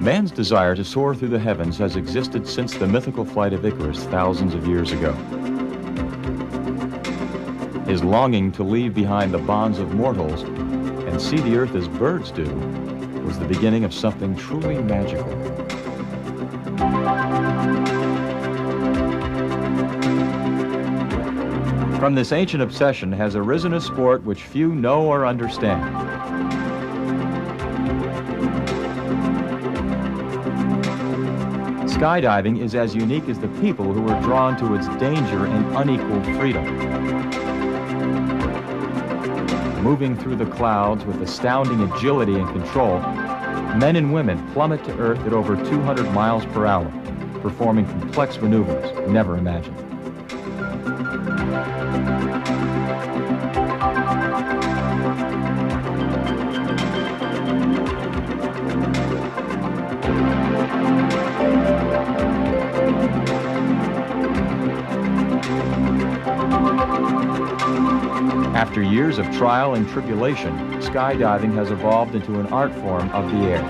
Man's desire to soar through the heavens has existed since the mythical flight of Icarus thousands of years ago. His longing to leave behind the bonds of mortals and see the earth as birds do was the beginning of something truly magical. From this ancient obsession has arisen a sport which few know or understand. Skydiving is as unique as the people who are drawn to its danger and unequaled freedom. Moving through the clouds with astounding agility and control, men and women plummet to Earth at over 200 miles per hour, performing complex maneuvers never imagined. After years of trial and tribulation, skydiving has evolved into an art form of the air.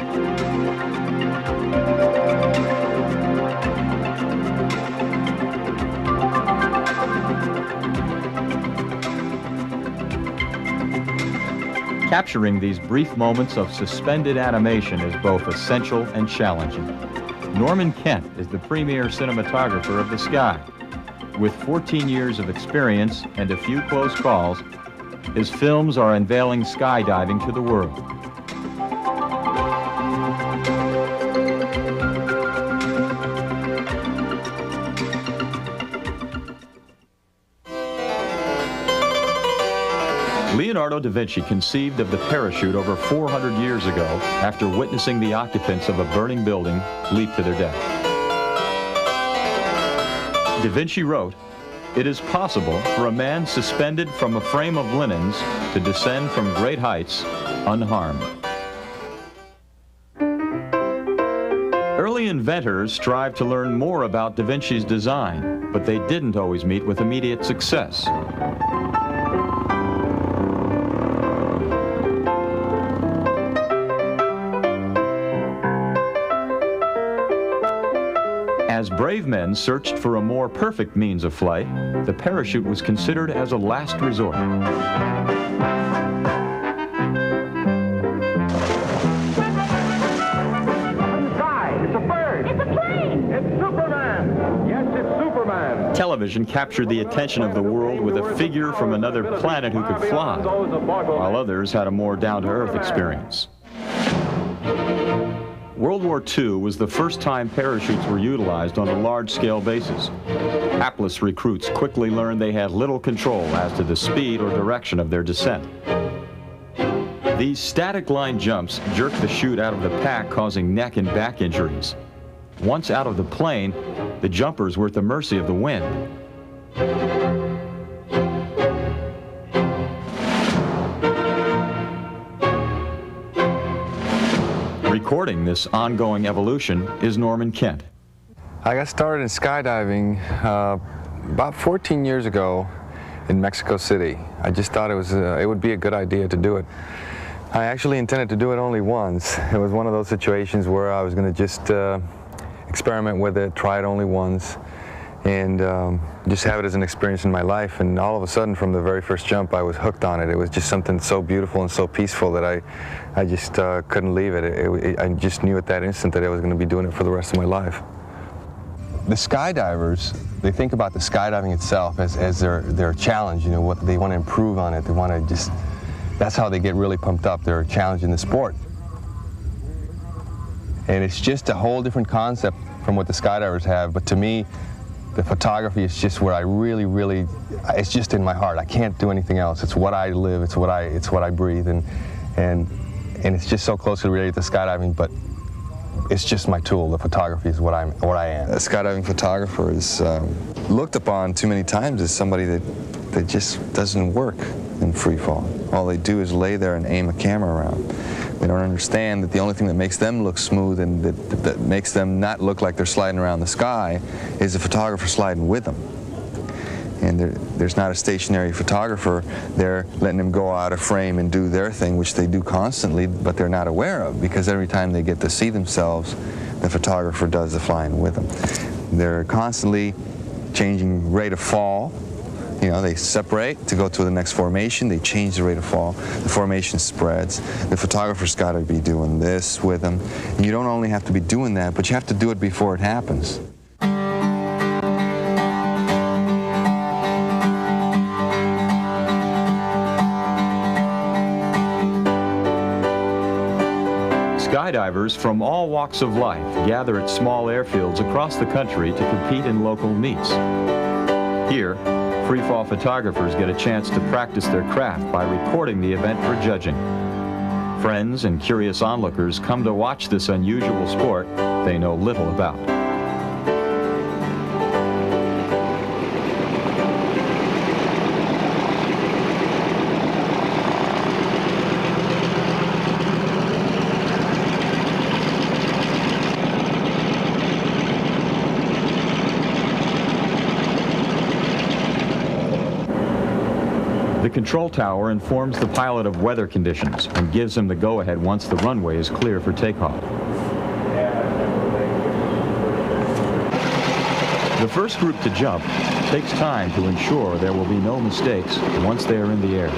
Capturing these brief moments of suspended animation is both essential and challenging. Norman Kent is the premier cinematographer of the sky. With 14 years of experience and a few close calls, his films are unveiling skydiving to the world. Leonardo da Vinci conceived of the parachute over 400 years ago after witnessing the occupants of a burning building leap to their death. Da Vinci wrote, "It is possible for a man suspended from a frame of linens to descend from great heights unharmed." Early inventors strived to learn more about Da Vinci's design, but they didn't always meet with immediate success. As brave men searched for a more perfect means of flight, the parachute was considered as a last resort. It's a bird! It's a plane! It's Superman! Yes, it's Superman! Television captured the attention of the world with a figure from another planet who could fly, while others had a more down-to-earth experience. World War II was the first time parachutes were utilized on a large-scale basis. Hapless recruits quickly learned they had little control as to the speed or direction of their descent. These static line jumps jerked the chute out of the pack, causing neck and back injuries. Once out of the plane, the jumpers were at the mercy of the wind. Recording this ongoing evolution is Norman Kent. I got started in skydiving about 14 years ago in Mexico City. I just thought it would be a good idea to do it. I actually intended to do it only once. It was one of those situations where I was going to just experiment with it, try it only once, and just have it as an experience in my life. And all of a sudden, from the very first jump, I was hooked on it. It was just something so beautiful and so peaceful that I just couldn't leave it. I just knew at that instant that I was going to be doing it for the rest of my life. The skydivers, they think about the skydiving itself as their challenge. You know, what they want to improve on it. They want to just, that's how they get really pumped up. They're challenging the sport. And it's just a whole different concept from what the skydivers have. But to me, the photography is just where I really, it's just in my heart. I can't do anything else. It's what I live. It's what I breathe. And it's just so closely related to skydiving. But it's just my tool. The photography is what I am. A skydiving photographer is looked upon too many times as somebody that just doesn't work in free fall. All they do is lay there and aim a camera around. They don't understand that the only thing that makes them look smooth and that makes them not look like they're sliding around the sky is the photographer sliding with them. and there's not a stationary photographer there letting them go out of frame and do their thing, which they do constantly, but they're not aware of, because every time they get to see themselves, the photographer does the flying with them. They're constantly changing rate of fall. You know, they separate to go to the next formation, they change the rate of fall, the formation spreads. The photographer's got to be doing this with them. And you don't only have to be doing that, but you have to do it before it happens. Skydivers from all walks of life gather at small airfields across the country to compete in local meets. Here, freefall photographers get a chance to practice their craft by recording the event for judging. Friends and curious onlookers come to watch this unusual sport they know little about. The control tower informs the pilot of weather conditions and gives him the go-ahead once the runway is clear for takeoff. The first group to jump takes time to ensure there will be no mistakes once they are in the air.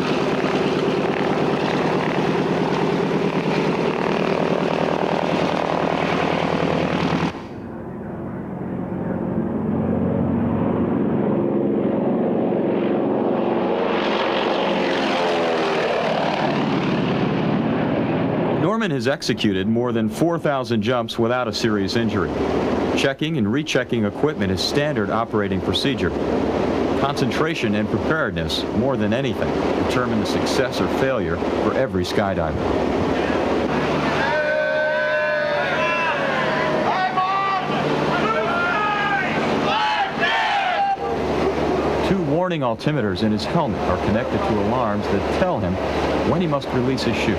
Norman has executed more than 4,000 jumps without a serious injury. Checking and rechecking equipment is standard operating procedure. Concentration and preparedness, more than anything, determine the success or failure for every skydiver. Two warning altimeters in his helmet are connected to alarms that tell him when he must release his chute.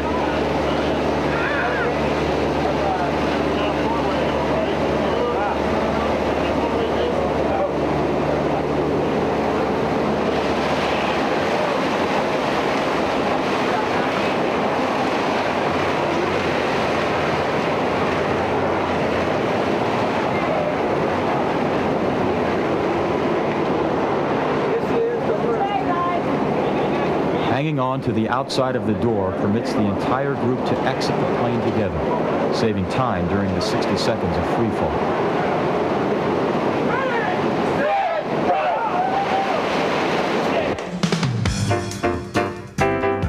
Hanging on to the outside of the door permits the entire group to exit the plane together, saving time during the 60 seconds of free fall.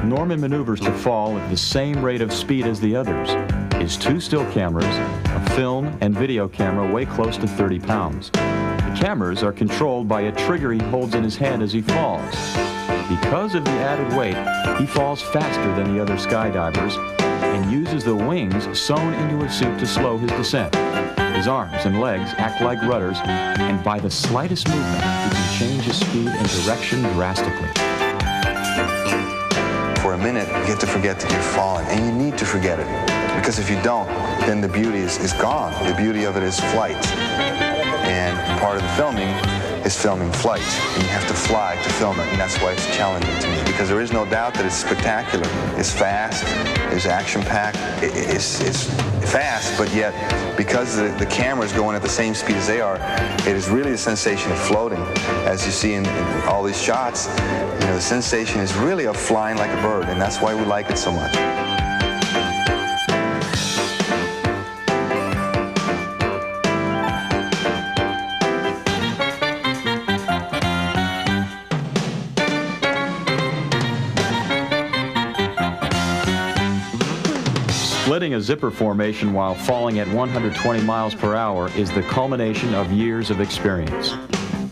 Norman maneuvers to fall at the same rate of speed as the others. His two still cameras, a film and video camera, weigh close to 30 pounds. The cameras are controlled by a trigger he holds in his hand as he falls. Because of the added weight, he falls faster than the other skydivers and uses the wings sewn into his suit to slow his descent. His arms and legs act like rudders, and by the slightest movement, he can change his speed and direction drastically. For a minute, you have to forget that you're falling, and you need to forget it, because if you don't, then the beauty is gone. The beauty of it is flight, and part of the filming is filming flight, and you have to fly to film it, and that's why it's challenging to me, because there is no doubt that it's spectacular. It's fast, it's action-packed, it's fast, but yet, because the camera's going at the same speed as they are, it is really the sensation of floating. As you see in all these shots, you know, the sensation is really of flying like a bird, and that's why we like it so much. Splitting a zipper formation while falling at 120 miles per hour is the culmination of years of experience.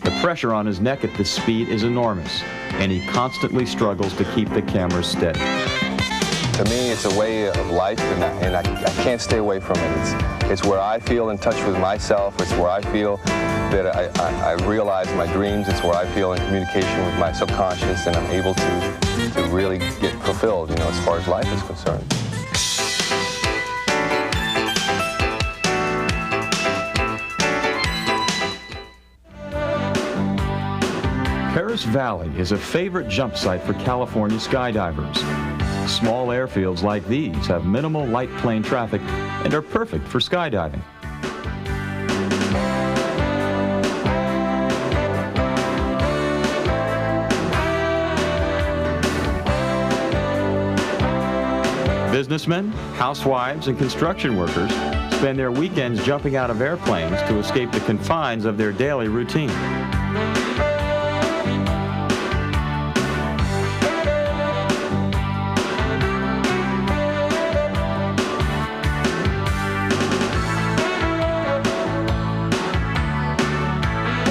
The pressure on his neck at this speed is enormous, and he constantly struggles to keep the camera steady. To me, it's a way of life, and I can't stay away from it. It's where I feel in touch with myself. It's where I feel that I realize my dreams. It's where I feel in communication with my subconscious, and I'm able to really get fulfilled, you know, as far as life is concerned. Paris Valley is a favorite jump site for California skydivers. Small airfields like these have minimal light plane traffic and are perfect for skydiving. Businessmen, housewives, and construction workers spend their weekends jumping out of airplanes to escape the confines of their daily routine.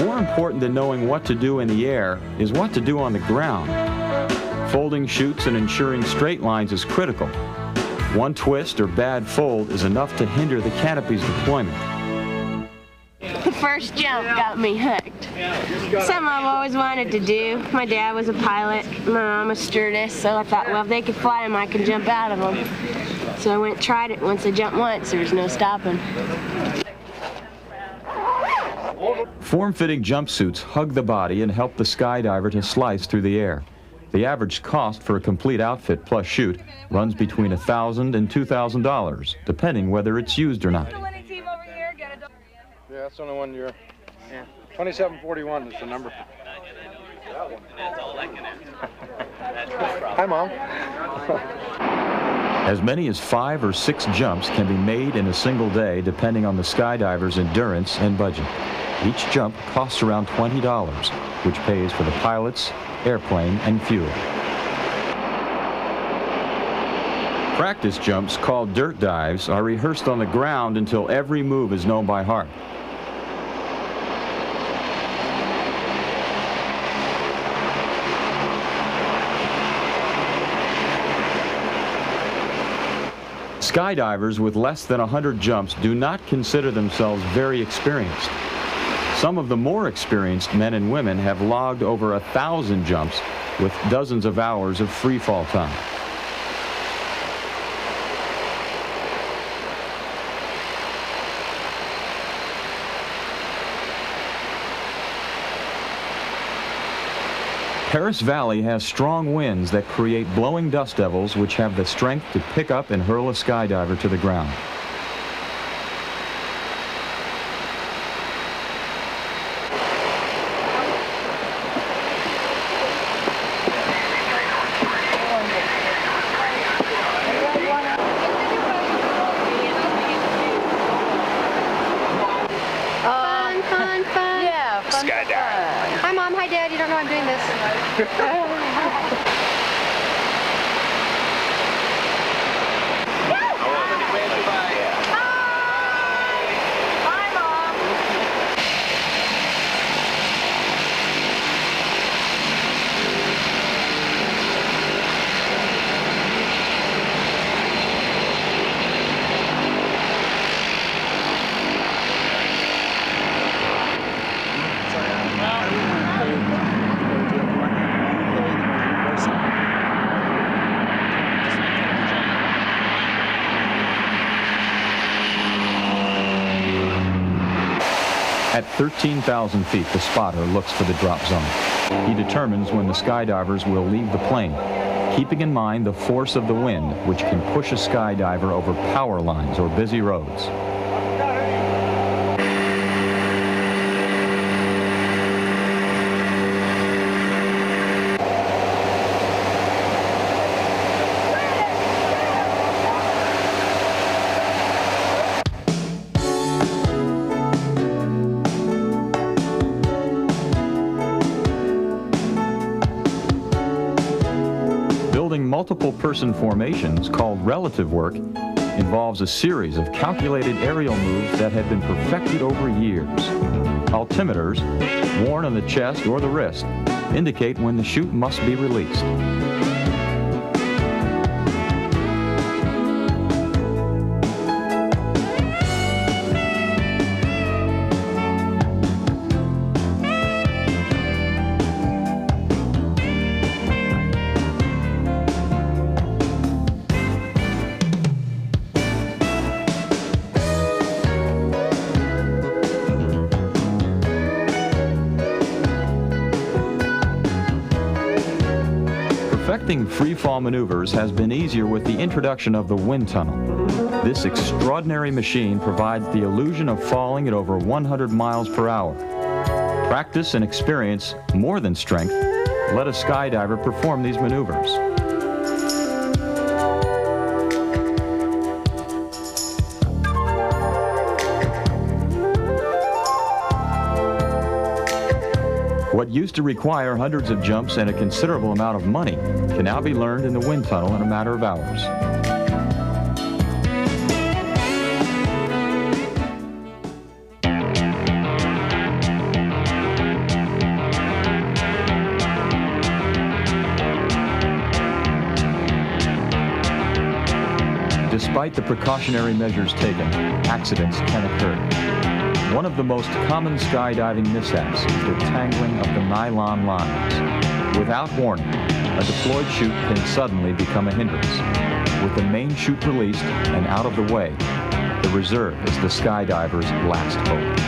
More important than knowing what to do in the air is what to do on the ground. Folding chutes and ensuring straight lines is critical. One twist or bad fold is enough to hinder the canopy's deployment. The first jump got me hooked. Something I've always wanted to do. My dad was a pilot, my mom a stewardess, so I thought, well, if they could fly them, I can jump out of them. So I went and tried it. Once I jumped once, there was no stopping. Form-fitting jumpsuits hug the body and help the skydiver to slice through the air. The average cost for a complete outfit plus chute runs between $1,000 and $2,000, depending whether it's used or not. Yeah, that's the only one you're... Yeah. 2741 is the number. Hi, Mom. As many as 5 or 6 jumps can be made in a single day, depending on the skydiver's endurance and budget. Each jump costs around $20, which pays for the pilots, airplane, and fuel. Practice jumps, called dirt dives, are rehearsed on the ground until every move is known by heart. Skydivers with less than 100 jumps do not consider themselves very experienced. Some of the more experienced men and women have logged over 1,000 jumps with dozens of hours of free fall time. Paris Valley has strong winds that create blowing dust devils which have the strength to pick up and hurl a skydiver to the ground. Hi, Mom. Hi, Dad. You don't know I'm doing this. At 13,000 feet, the spotter looks for the drop zone. He determines when the skydivers will leave the plane, keeping in mind the force of the wind, which can push a skydiver over power lines or busy roads. Building multiple-person formations, called relative work, involves a series of calculated aerial moves that have been perfected over years. Altimeters, worn on the chest or the wrist, indicate when the chute must be released. Perfecting freefall maneuvers has been easier with the introduction of the wind tunnel. This extraordinary machine provides the illusion of falling at over 100 miles per hour. Practice and experience, more than strength, let a skydiver perform these maneuvers. What used to require hundreds of jumps and a considerable amount of money can now be learned in the wind tunnel in a matter of hours. Despite the precautionary measures taken, accidents can occur. One of the most common skydiving mishaps is the tangling of the nylon lines. Without warning, a deployed chute can suddenly become a hindrance. With the main chute released and out of the way, the reserve is the skydiver's last hope.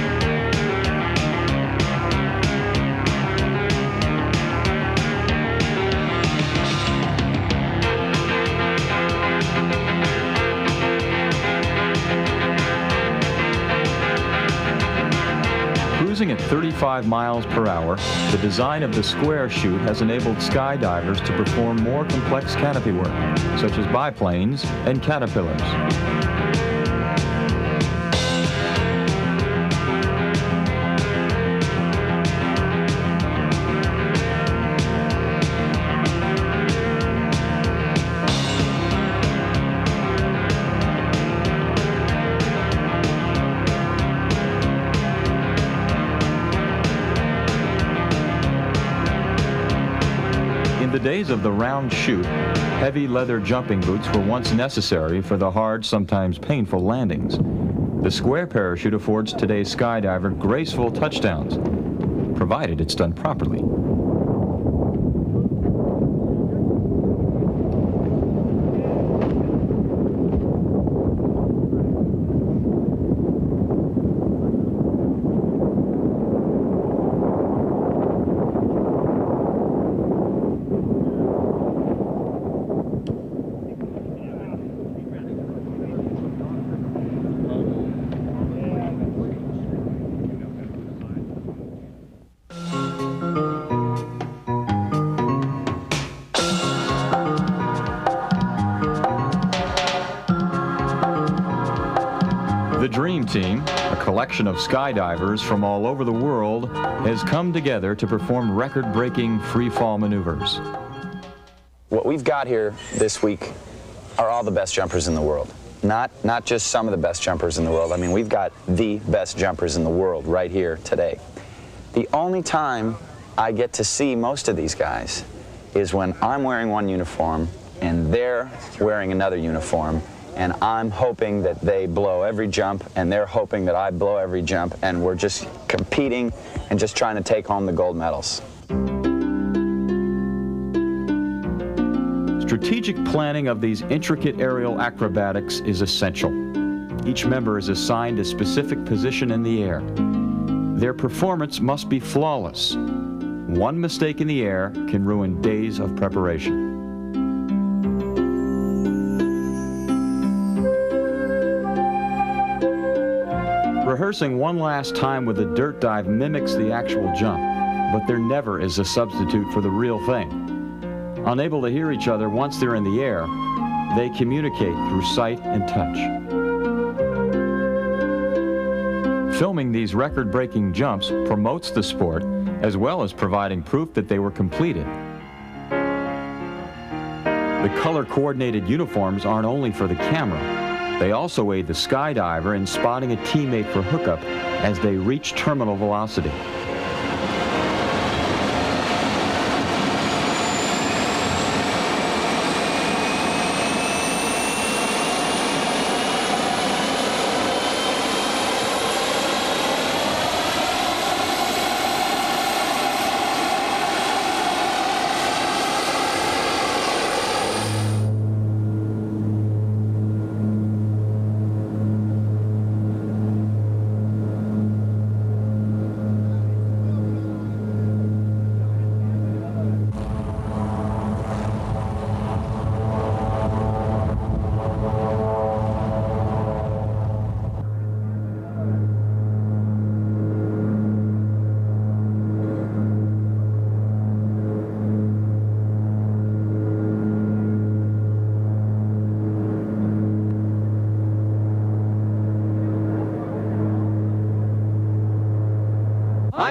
Cruising at 35 miles per hour, the design of the square chute has enabled skydivers to perform more complex canopy work, such as biplanes and caterpillars. In the days of the round chute, heavy leather jumping boots were once necessary for the hard, sometimes painful landings. The square parachute affords today's skydiver graceful touchdowns, provided it's done properly. The Dream Team, a collection of skydivers from all over the world, has come together to perform record-breaking free-fall maneuvers. What we've got here this week are all the best jumpers in the world. Not just some of the best jumpers in the world. I mean, we've got the best jumpers in the world right here today. The only time I get to see most of these guys is when I'm wearing one uniform and they're wearing another uniform, and I'm hoping that they blow every jump, and they're hoping that I blow every jump, and we're just competing and just trying to take home the gold medals. Strategic planning of these intricate aerial acrobatics is essential. Each member is assigned a specific position in the air. Their performance must be flawless. One mistake in the air can ruin days of preparation. Rehearsing one last time with a dirt dive mimics the actual jump, but there never is a substitute for the real thing. Unable to hear each other once they're in the air, they communicate through sight and touch. Filming these record-breaking jumps promotes the sport, as well as providing proof that they were completed. The color-coordinated uniforms aren't only for the camera. They also aid the skydiver in spotting a teammate for hookup as they reach terminal velocity.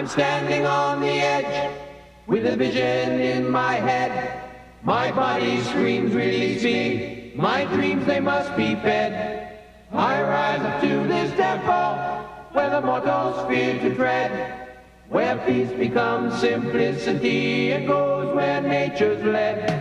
I'm standing on the edge with a vision in my head. My body screams, release me. My dreams, they must be fed. I rise up to this temple where the mortals fear to tread, where peace becomes simplicity and goes where nature's led.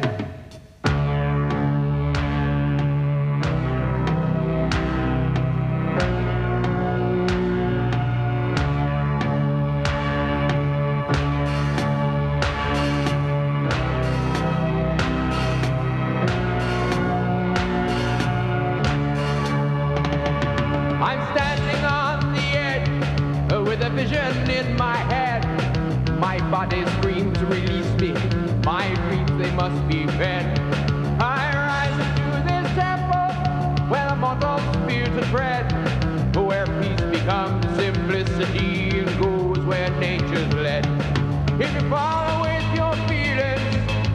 Vision in my head. My body screams, release me. My dreams, they must be fed. I rise into this temple where the mortals fear to tread, where peace becomes simplicity and goes where nature's led. If you follow with your feelings,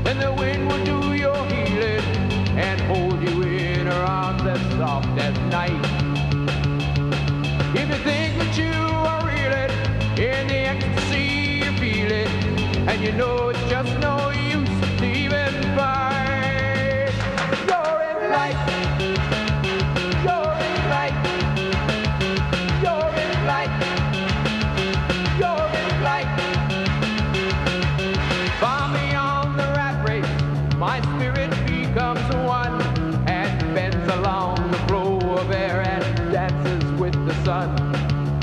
then the wind will do your healing and hold you in her arms as soft as night. If you think that you are reeling in the ecstasy you feel it, and you know it's just no use to even fight. You're in light. You're in light. You're in light. You're in light. Far beyond the rat race, my spirit becomes one and bends along the flow of air and dances with the sun.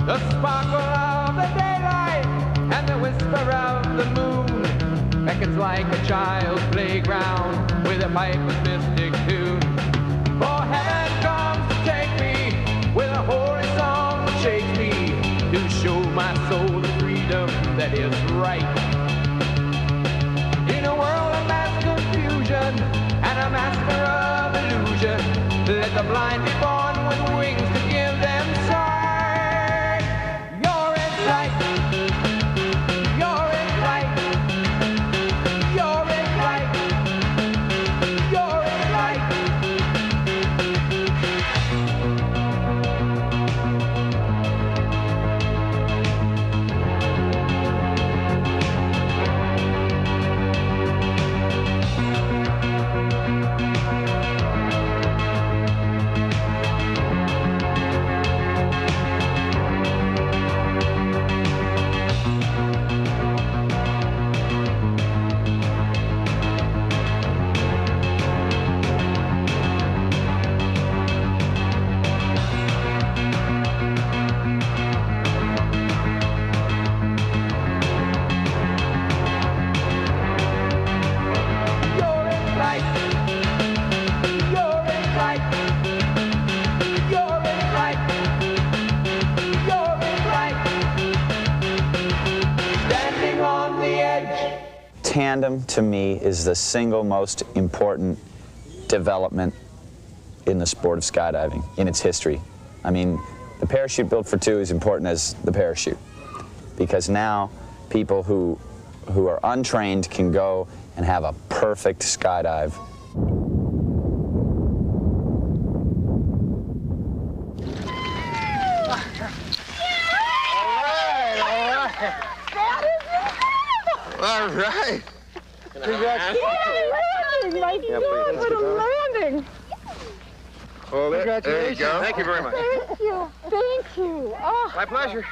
The sparkle of the daylight and the whisper of the moon beckons like a child's playground with a piper's mystic tune. For heaven comes to take me with a holy song that shakes me to show my soul the freedom that is right. In a world of mass confusion and a master of illusion, let the blind be born with wings to give them sight. Tandem, to me, is the single most important development in the sport of skydiving, in its history. I mean, the parachute built for two is important as the parachute, because now people who are untrained can go and have a perfect skydive. All right. Congratulations. My God, what a landing. Hold it. Congratulations. There you go. Thank you very much. Thank you. Thank you. Oh. My pleasure.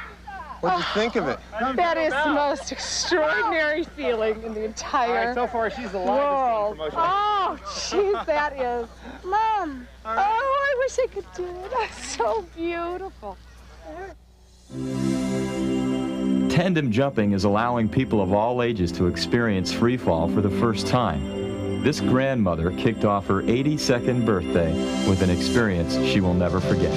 What'd you think of it? That is the most extraordinary feeling in the entire All right, so far she's the world. lightest Oh, jeez, that is. Mom. Right. Oh, I wish I could do it. That's so beautiful. Tandem jumping is allowing people of all ages to experience free fall for the first time. This grandmother kicked off her 82nd birthday with an experience she will never forget.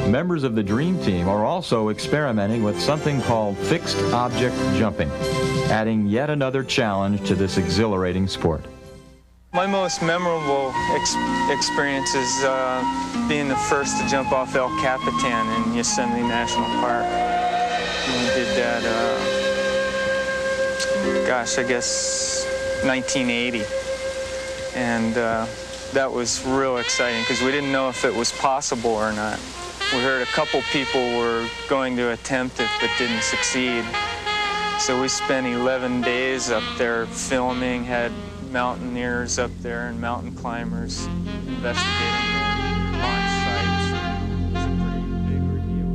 Members of the Dream Team are also experimenting with something called fixed object jumping, adding yet another challenge to this exhilarating sport. My most memorable experience is being the first to jump off El Capitan in Yosemite National Park. We did that, gosh, I guess 1980. And that was real exciting because we didn't know if it was possible or not. We heard a couple people were going to attempt it but didn't succeed. So we spent 11 days up there filming, had mountaineers up there and mountain climbers investigating the launch sites. It was a pretty big ordeal.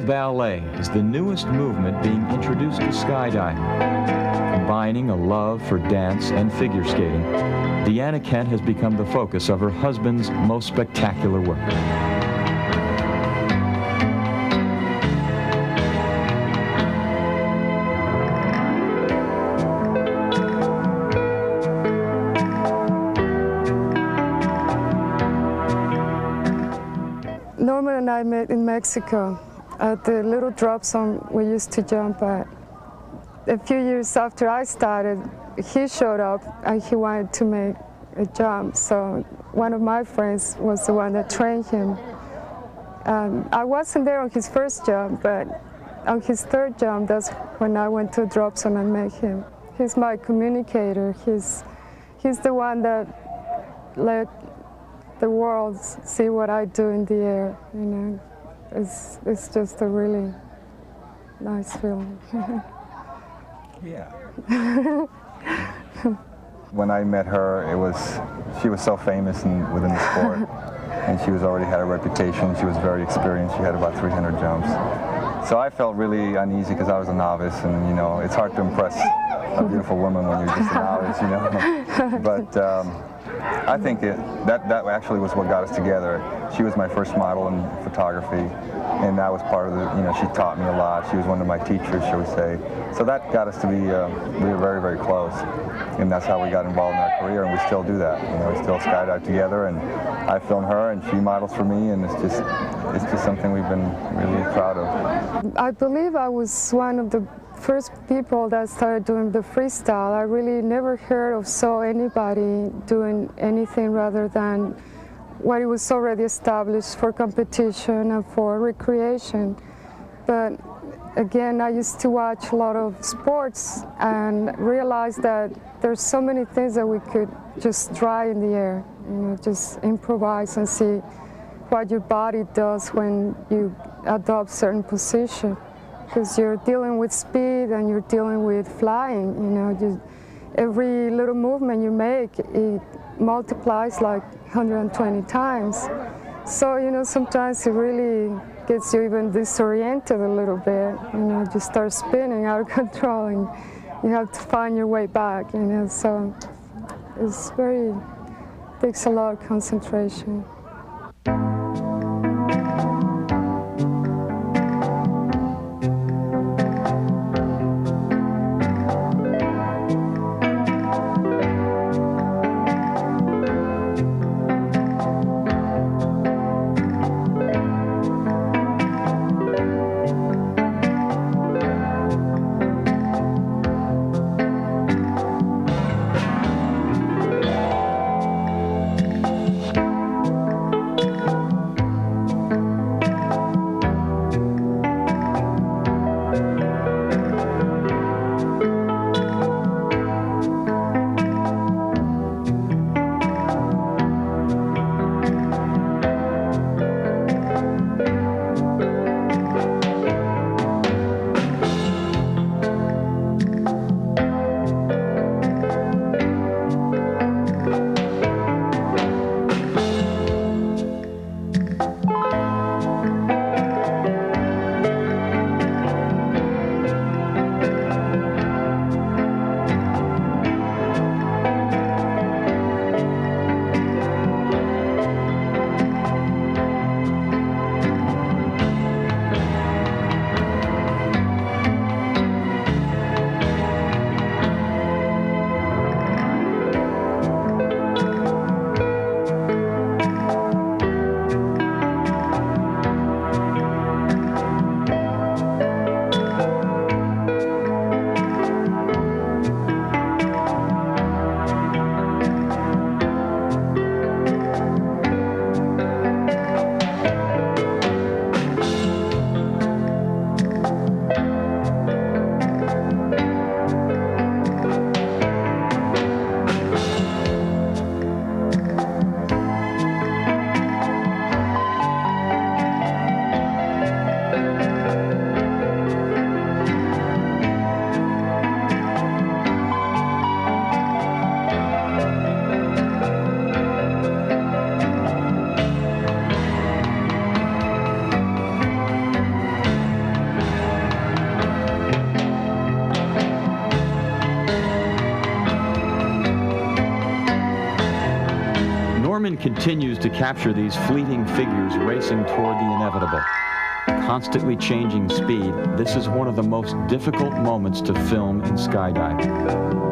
Ballet is the newest movement being introduced to skydiving. Combining a love for dance and figure skating, Deanna Kent has become the focus of her husband's most spectacular work. Norman and I met in Mexico at the little drop zone we used to jump at. A few years after I started, he showed up and he wanted to make a jump. So one of my friends was the one that trained him. I wasn't there on his first jump, but on his third jump, that's when I went to a drop zone and met him. He's my communicator. He's the one that let the world see what I do in the air, you know. It's just a really nice feeling. Yeah. When I met her, she was so famous within the sport, and she already had a reputation. She was very experienced. She had about 300 jumps. So I felt really uneasy because I was a novice, and you know, it's hard to impress a beautiful woman when you're just a novice, you know. But I think that actually was what got us together. She was my first model in photography, and that was part of the, you know, she taught me a lot. She was one of my teachers, shall we say. So that got us to be, we were very, very close. And that's how we got involved in our career, and we still do that. You know, we still skydive together, and I film her, and she models for me, and it's just something we've been really proud of. I believe I was one of the first people that started doing the freestyle. I really never heard or saw anybody doing anything rather than what it was already established for competition and for recreation. But again, I used to watch a lot of sports and realized that there's so many things that we could just try in the air, you know, just improvise and see what your body does when you adopt certain position. Because you're dealing with speed and you're dealing with flying, you know. Every little movement you make, it multiplies like 120 times. So, you know, sometimes it really gets you even disoriented a little bit. You know, you start spinning out of control and you have to find your way back, you know. So takes a lot of concentration. continues to capture these fleeting figures racing toward the inevitable. Constantly changing speed, this is one of the most difficult moments to film in skydiving.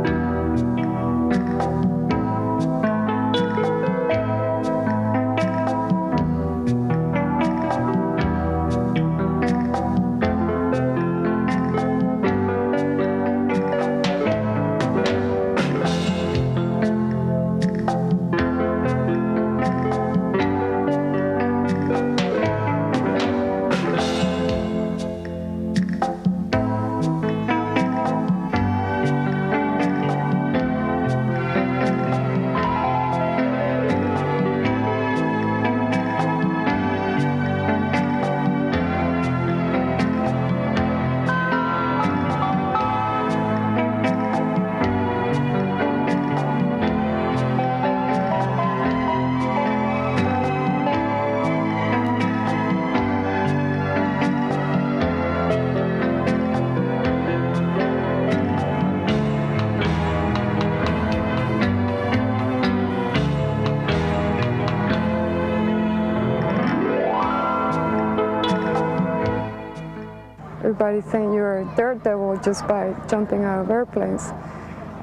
Everybody think you're a daredevil just by jumping out of airplanes.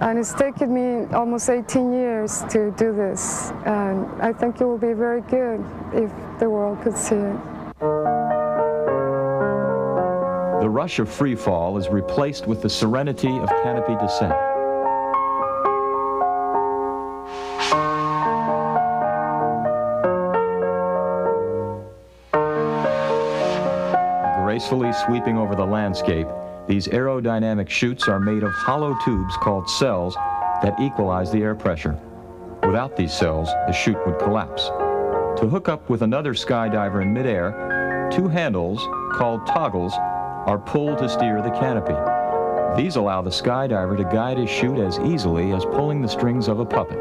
And it's taken me almost 18 years to do this. And I think it will be very good if the world could see it. The rush of free fall is replaced with the serenity of canopy descent. Gracefully sweeping over the landscape, these aerodynamic chutes are made of hollow tubes called cells that equalize the air pressure. Without these cells, the chute would collapse. To hook up with another skydiver in midair, two handles, called toggles, are pulled to steer the canopy. These allow the skydiver to guide his chute as easily as pulling the strings of a puppet.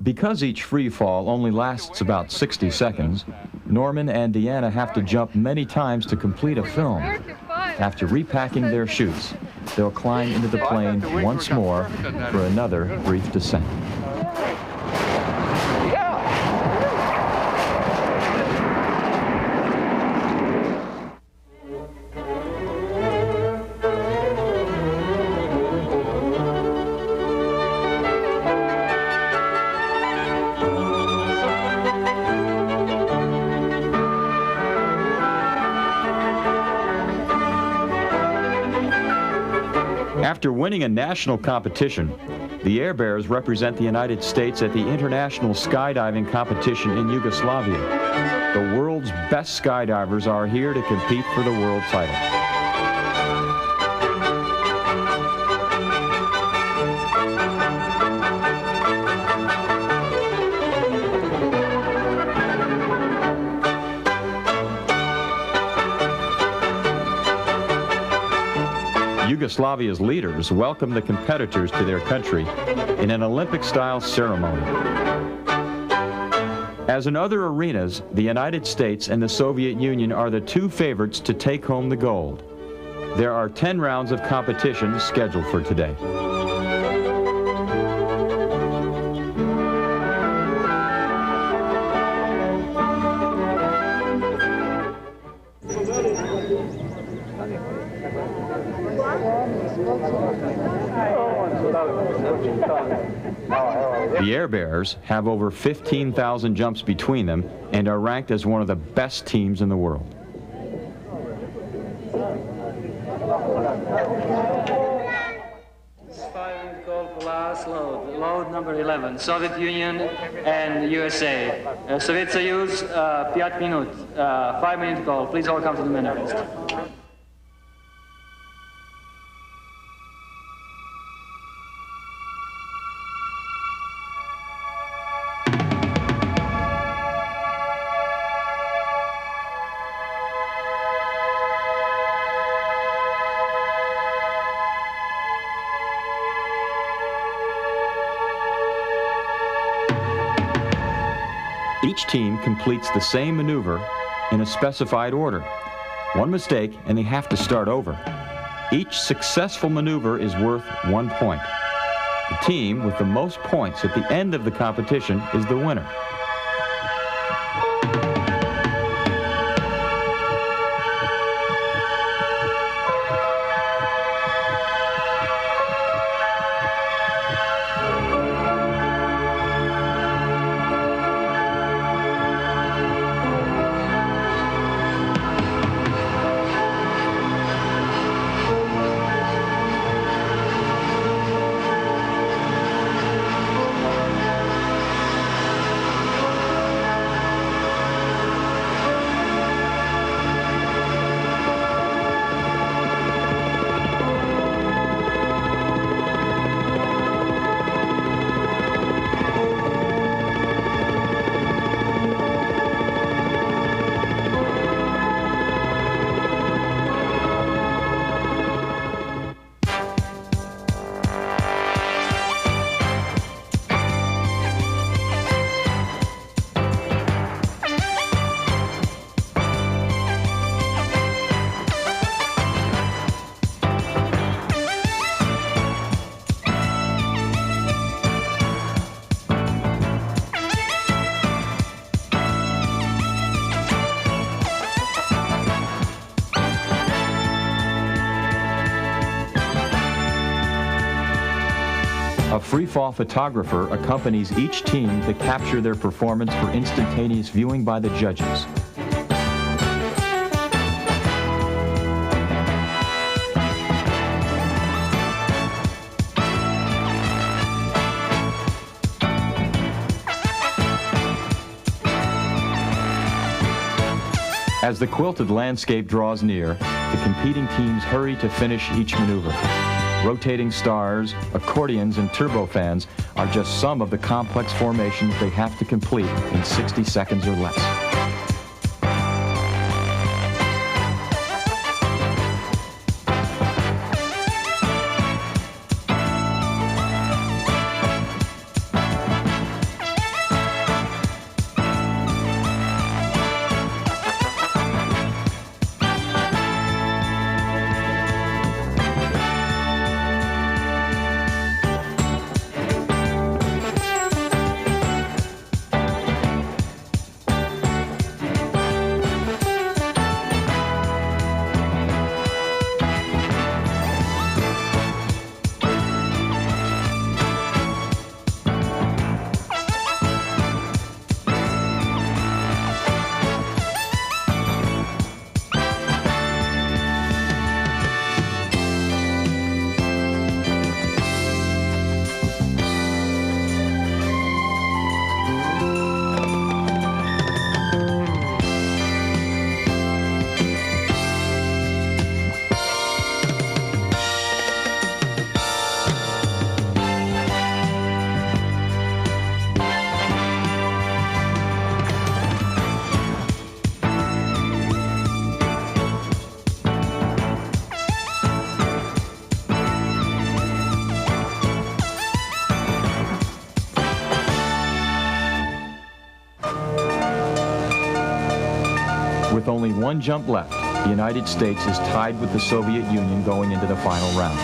Because each free fall only lasts about 60 seconds, Norman and Deanna have to jump many times to complete a film. After repacking their chutes, they'll climb into the plane once more for another brief descent. After winning a national competition, the Air Bears represent the United States at the International Skydiving Competition in Yugoslavia. The world's best skydivers are here to compete for the world title. Yugoslavia's leaders welcome the competitors to their country in an Olympic-style ceremony. As in other arenas, the United States and the Soviet Union are the two favorites to take home the gold. There are 10 rounds of competition scheduled for today. The Air Bears have over 15,000 jumps between them and are ranked as one of the best teams in the world. Gold for last load. Load number 11. Soviet Union and USA. Soviet Soyuz, 5 minut. 5 minute goal. Please all come to the manifest. Each team completes the same maneuver in a specified order. One mistake and they have to start over. Each successful maneuver is worth 1 point. The team with the most points at the end of the competition is the winner. A freefall photographer accompanies each team to capture their performance for instantaneous viewing by the judges. As the quilted landscape draws near, the competing teams hurry to finish each maneuver. Rotating stars, accordions, and turbofans are just some of the complex formations they have to complete in 60 seconds or less. With only one jump left, the United States is tied with the Soviet Union going into the final round.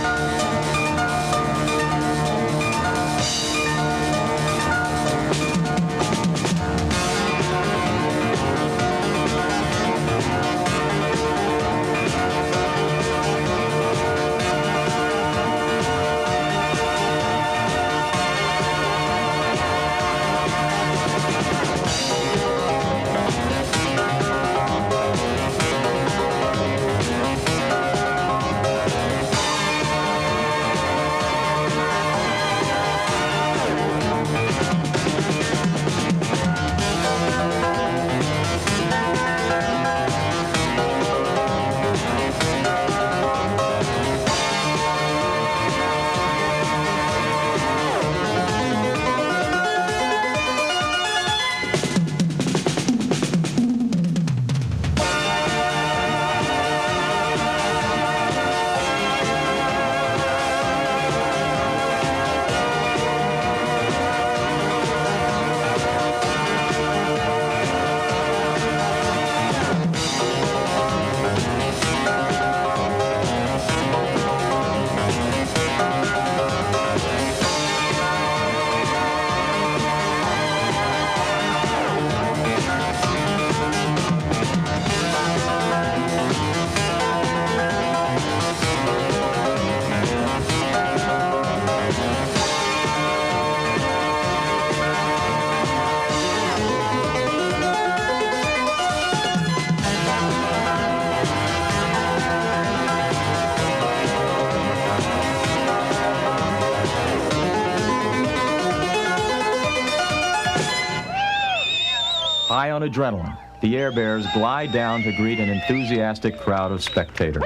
on adrenaline, the Air Bears glide down to greet an enthusiastic crowd of spectators.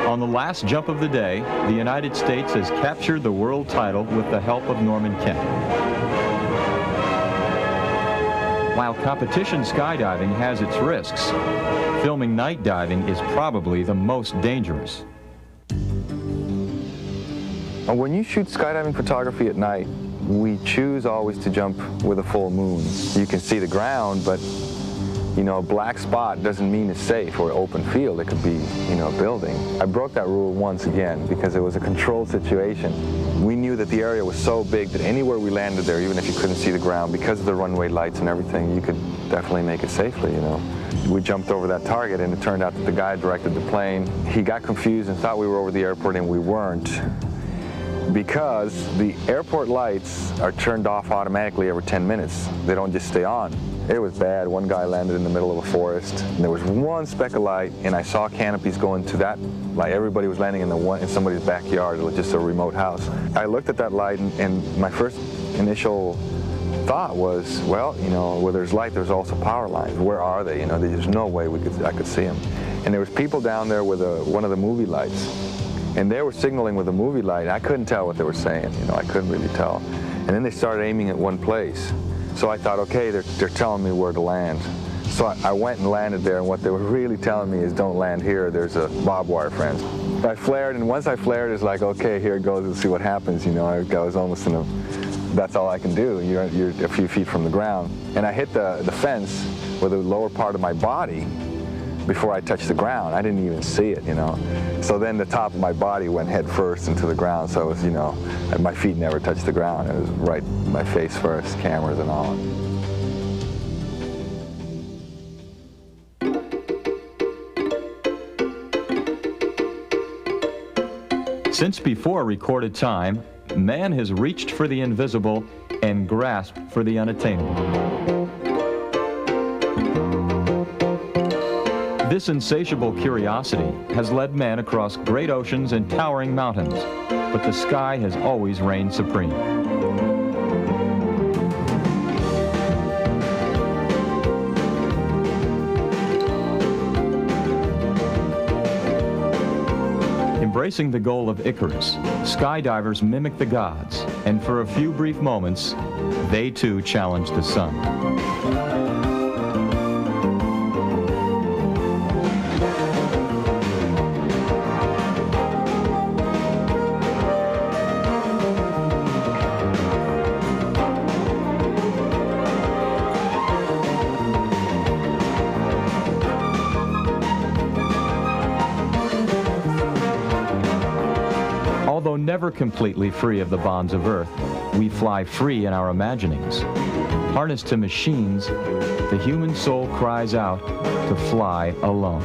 On the last jump of the day, the United States has captured the world title with the help of Norman Kent. While competition skydiving has its risks, filming night diving is probably the most dangerous. When you shoot skydiving photography at night, we choose always to jump with a full moon. You can see the ground, but you know, a black spot doesn't mean it's safe or open field. It could be, you know, a building. I broke that rule once again because it was a controlled situation. We knew that the area was so big that anywhere we landed there, even if you couldn't see the ground, because of the runway lights and everything, you could definitely make it safely, you know. We jumped over that target, and it turned out that the guy directed the plane. He got confused and thought we were over the airport, and we weren't, because the airport lights are turned off automatically every 10 minutes. They don't just stay on. It was bad. One guy landed in the middle of a forest, and there was one speck of light, and I saw canopies going to that light. Everybody was landing in somebody's backyard. It was just a remote house. I looked at that light, and my first initial thought was, well, you know, where there's light, there's also power lines. Where are they? You know, there's no way I could see them. And there was people down there with one of the movie lights, and they were signaling with a movie light. I couldn't tell what they were saying. You know, I couldn't really tell. And then they started aiming at one place. So I thought, okay, they're telling me where to land. So I went and landed there, and what they were really telling me is, don't land here, there's a barbed wire fence. I flared, and once I flared, it's like, okay, here it goes, let's see what happens. You know, I was almost in that's all I can do. You're a few feet from the ground. And I hit the fence with the lower part of my body before I touched the ground. I didn't even see it, you know. So then the top of my body went head first into the ground, so it was, you know, my feet never touched the ground. It was right my face first, cameras and all. Since before recorded time, man has reached for the invisible and grasped for the unattainable. This insatiable curiosity has led man across great oceans and towering mountains, but the sky has always reigned supreme. Embracing the goal of Icarus, skydivers mimic the gods, and for a few brief moments, they too challenge the sun. Although never completely free of the bonds of Earth, we fly free in our imaginings. Harnessed to machines, the human soul cries out to fly alone.